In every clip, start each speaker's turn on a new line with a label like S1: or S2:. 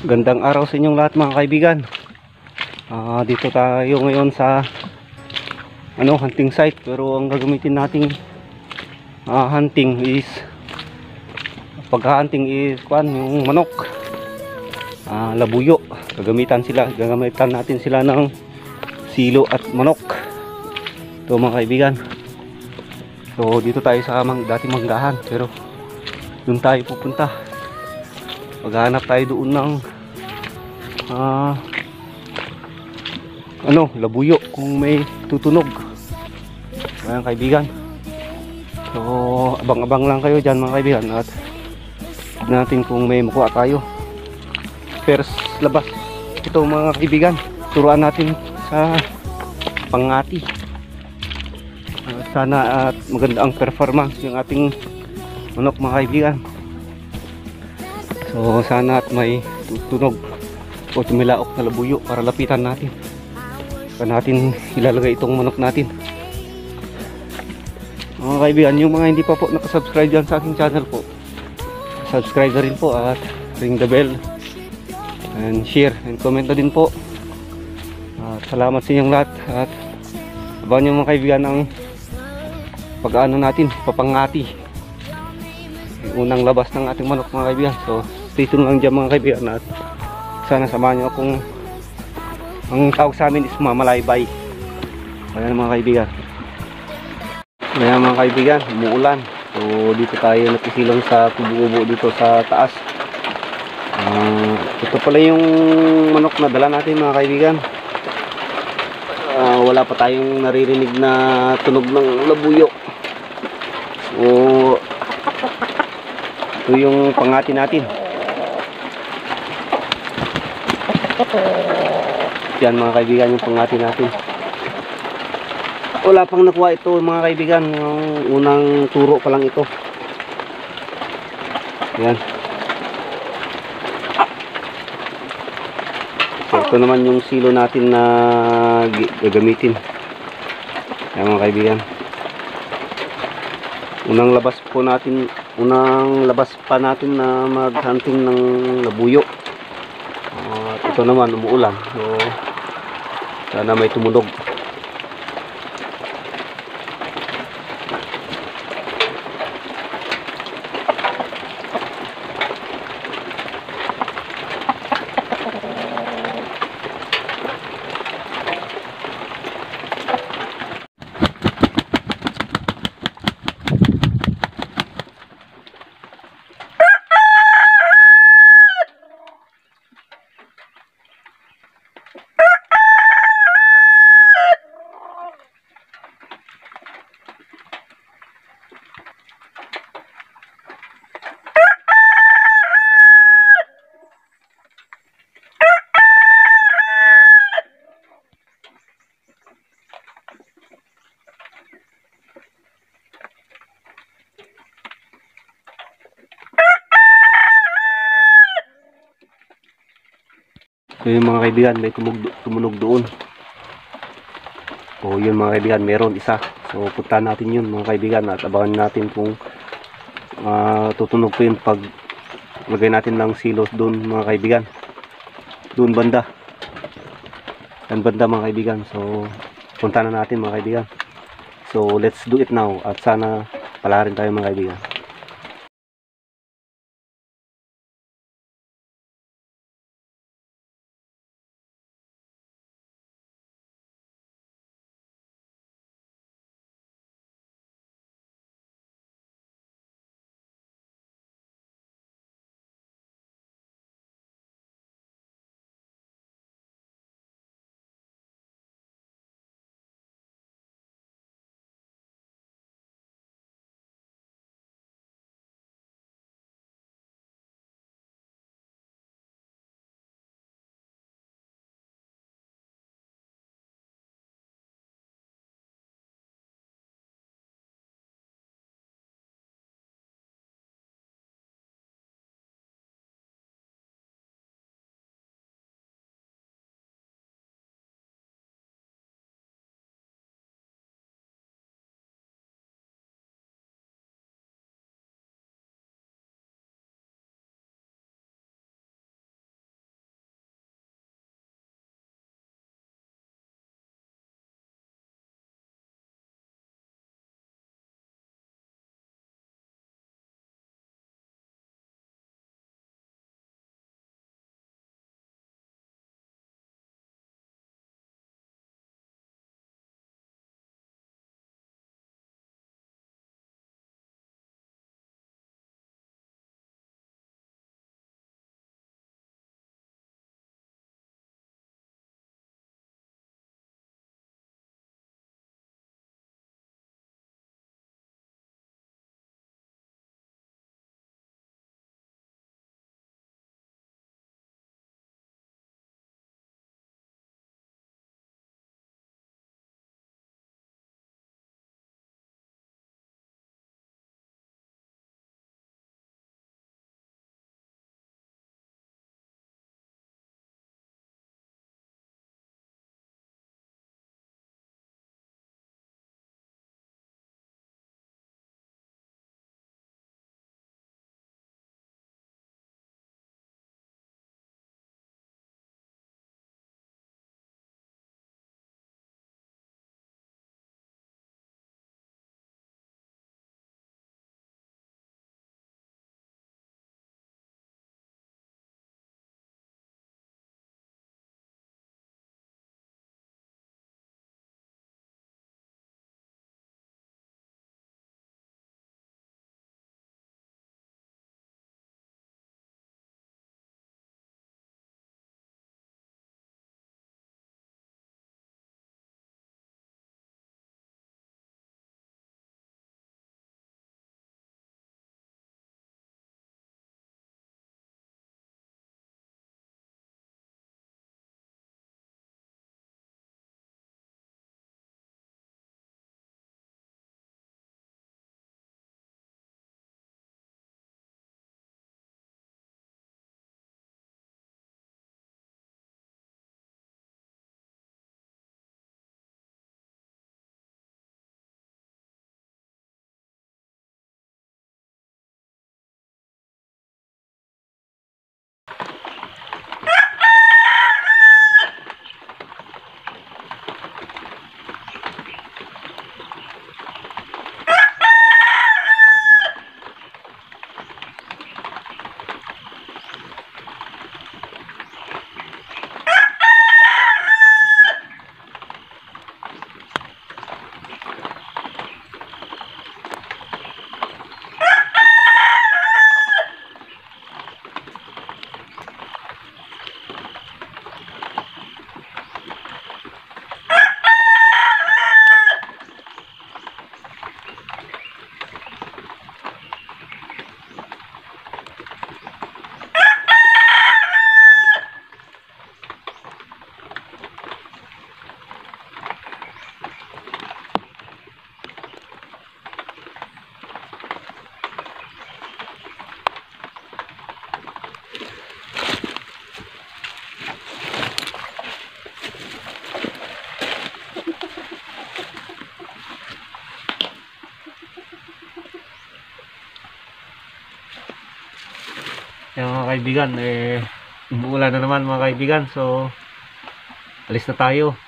S1: Gandang araw sa inyong lahat mga kaibigan. Dito tayo ngayon sa hunting site, pero ang gagamitin nating hunting is pagka-hunting is yung manok, labuyo. Gagamitan natin sila ng silo at manok. Ito mga kaibigan. So dito tayo sa dating manggahan, pero doon tayo pupunta. Maghanap tayo doon ng labuyo kung may tutunog. Ayan kaibigan. So abang-abang lang kayo dyan mga kaibigan, at tignan natin kung may makuha tayo. First labas ito mga kaibigan, turuan natin sa pangati. Sana at maganda ang performance yung ating manok mga kaibigan. So sana at may tutunog o tumilaok na labuyo para lapitan natin. Saka natin ilalagay itong manok natin. Mga kaibigan, yung mga hindi pa po nakasubscribe dyan sa aking channel po, subscribe na rin po at ring the bell and share and comment na din po. Salamat sa inyong lahat, at abangan nyo mga kaibigan ang pag-ano natin, papangati, yung unang labas ng ating manok mga kaibigan. So stay tuned lang dyan mga kaibigan, at sana samahan nyo akong, ang tawag sa amin is mamalaybay. Ayan mga kaibigan. Ayan mga kaibigan, umuulan. So dito tayo nakisilong sa kubo-kubo dito sa taas. Ito pala yung manok na dala natin mga kaibigan. Wala pa tayong naririnig na tunog ng labuyo. So ito yung pangati natin. Yan mga kaibigan yung pangati natin. Wala pang nakuha ito mga kaibigan, yung unang turo pa lang ito. Yan. So ito naman yung silo natin na gagamitin. Yan mga kaibigan. Unang labas pa natin na mag-hunting ng labuyo. Ito naman umuulan, so sana may tumunog. So yun mga kaibigan, may tumunog doon. So yun mga kaibigan, meron isa. So punta natin yun mga kaibigan, at abangan natin kung tutunog po yun pag lagay natin ng silos doon mga kaibigan. Doon banda. Yan banda mga kaibigan. So punta na natin mga kaibigan. So let's do it now, at sana pala rin tayo mga kaibigan. Yung mga kaibigan, umuulan na naman mga kaibigan. So, alis na tayo.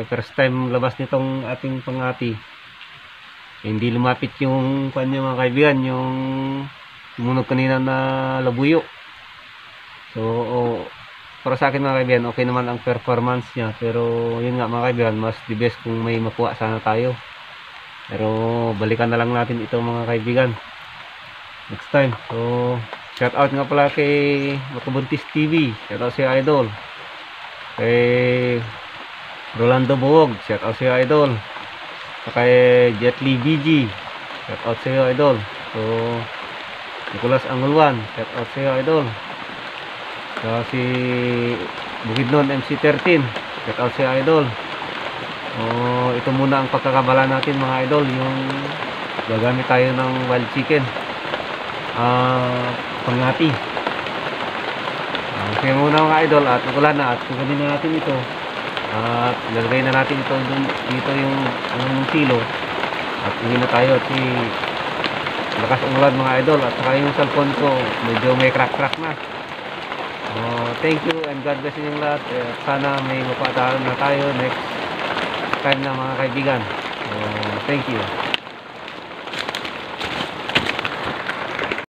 S1: First time labas nitong ating pangati. Hindi lumapit yung kanya mga kaibigan, yung tumunog kanina na labuyo. So, para sa akin mga kaibigan, okay naman ang performance niya. Pero yun nga mga kaibigan, mas the best kung may makuha sana tayo. Pero balikan na lang natin ito mga kaibigan next time. So, shout out nga pala kay Makabuntis TV. Shout out si Idol. Kay Rolando Buwog. Shout out si Idol. Kay Jetly BG. Shout out si Idol. So, Nicolas Angulwan. Shout out si Idol. So, si Bukidnon MC13. Shout out si Idol. Ito muna ang pagkakabala natin mga idol, yung gagamit tayo ng wild chicken pangati. Kaya muna mga idol, at wala na, at kukunin na natin ito at lalagay na natin ito dito yung silo at uwi na tayo. At lakas ang ulan mga idol, at saka yung cellphone ko medyo may crack na. Thank you and God bless inyong lahat. Sana may mapatahan na tayo next time na mga kaibigan. Thank you.